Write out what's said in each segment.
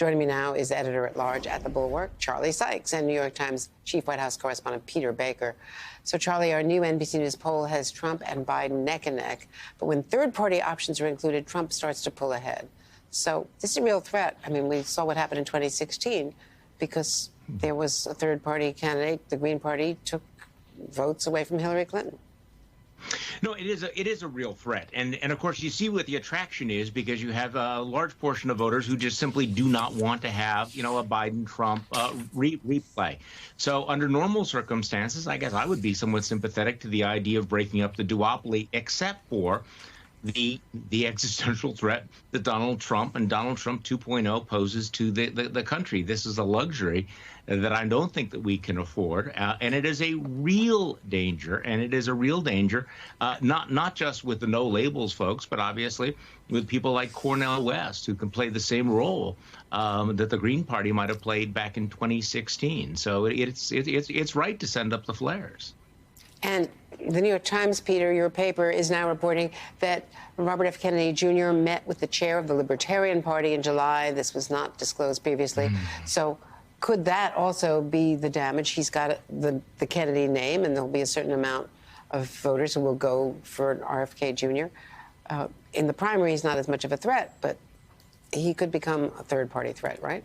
Joining me now is editor-at-large at The Bulwark, Charlie Sykes, and New York Times chief White House correspondent Peter Baker. So, Charlie, our new NBC News poll has Trump and Biden neck and neck. But when third-party options are included, Trump starts to pull ahead. So this is a real threat. I mean, we saw what happened in 2016 because there was a third-party candidate. The Green Party took votes away from Hillary Clinton. No, it is a real threat. And of course, you see what the attraction is because you have a large portion of voters who just simply do not want to have, a Biden-Trump replay. So under normal circumstances, I guess I would be somewhat sympathetic to the idea of breaking up the duopoly, except for the existential threat that Donald Trump and Donald Trump 2.0 poses to the country. This is a luxury that I don't think that we can afford, and it is a real danger. And it is a real danger, not just with the no labels folks, but obviously with people like Cornel West, who can play the same role that the Green Party might have played back in 2016. So it's right to send up the flares. And the New York Times, Peter, your paper, is now reporting that Robert F. Kennedy Jr. met with the chair of the Libertarian Party in July. This was not disclosed previously. So could that also be the damage? He's got the Kennedy name, and there'll be a certain amount of voters who will go for RFK Jr. In the primary, he's not as much of a threat, but he could become a third-party threat, right?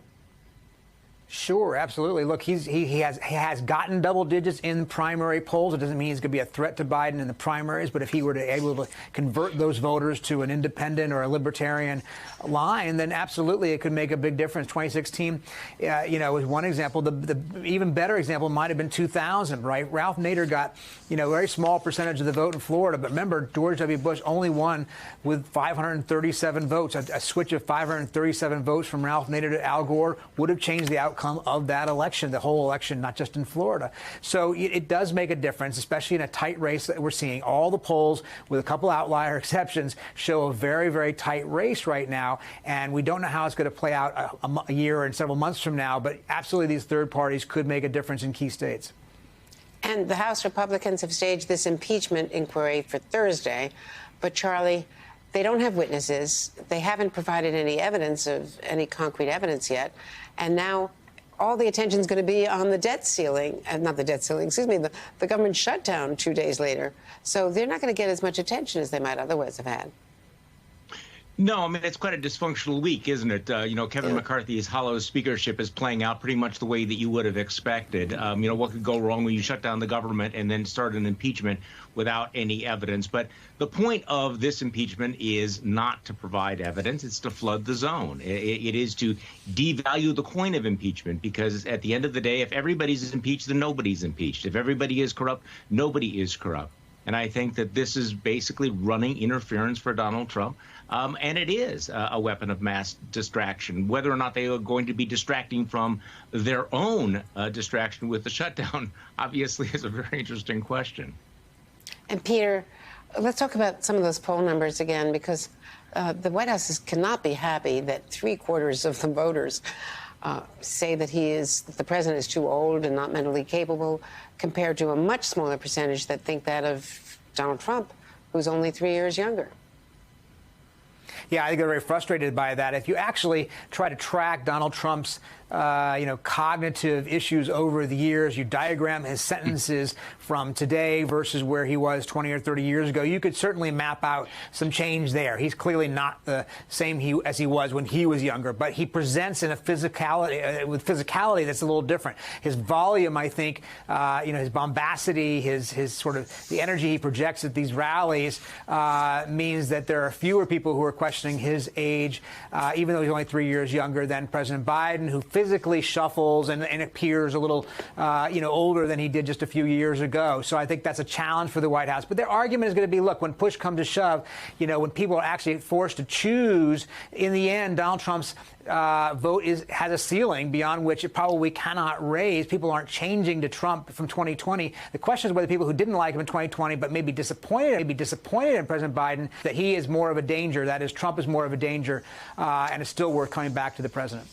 Sure, absolutely. Look, he has gotten double digits in primary polls. It doesn't mean he's going to be a threat to Biden in the primaries, but if he were to able to convert those voters to an independent or a libertarian line, then absolutely it could make a big difference. 2016, was one example. The even better example might have been 2000, right? Ralph Nader got, a very small percentage of the vote in Florida, but remember, George W. Bush only won with 537 votes. A switch of 537 votes from Ralph Nader to Al Gore would have changed the outcome of that election, the whole election, not just in Florida. So it does make a difference, especially in a tight race that we're seeing. All the polls, with a couple outlier exceptions, show a very, very tight race right now. And we don't know how it's going to play out a year and several months from now. But absolutely, these third parties could make a difference in key states. And the House Republicans have staged this impeachment inquiry for Thursday. But, Charlie, they don't have witnesses. They haven't provided any evidence of any concrete evidence yet. And now all the attention is going to be on the debt ceiling, not the debt ceiling, excuse me, the government shutdown 2 days later. So they're not going to get as much attention as they might otherwise have had. No, I mean, it's quite a dysfunctional week, isn't it? Kevin McCarthy's hollow speakership is playing out pretty much the way that you would have expected. What could go wrong when you shut down the government and then start an impeachment without any evidence? But the point of this impeachment is not to provide evidence. It's to flood the zone. It is to devalue the coin of impeachment, because at the end of the day, if everybody's impeached, then nobody's impeached. If everybody is corrupt, nobody is corrupt. And I think that this is basically running interference for Donald Trump. And it is a weapon of mass distraction. Whether or not they are going to be distracting from their own distraction with the shutdown, obviously, is a very interesting question. And, Peter, let's talk about some of those poll numbers again, because the White House cannot be happy that 3/4 of the voters say that the president is too old and not mentally capable, compared to a much smaller percentage that think that of Donald Trump, who's only 3 years younger. Yeah, I think they're very frustrated by that. If you actually try to track Donald Trump's cognitive issues over the years, you diagram his sentences from today versus where he was 20 or 30 years ago, you could certainly map out some change there. He's clearly not the same as he was when he was younger, but he presents in a physicality that's a little different. His volume, I think, his bombacity, his sort of the energy he projects at these rallies means that there are fewer people who are questioning his age, even though he's only 3 years younger than President Biden, who physically shuffles and appears a little, older than he did just a few years ago. So I think that's a challenge for the White House. But their argument is going to be, look, when push comes to shove, when people are actually forced to choose, in the end, Donald Trump's vote has a ceiling beyond which it probably cannot raise. People aren't changing to Trump from 2020. The question is whether people who didn't like him in 2020 but may be disappointed in President Biden, that he is more of a danger. That is, Trump is more of a danger, and it's still worth coming back to the president.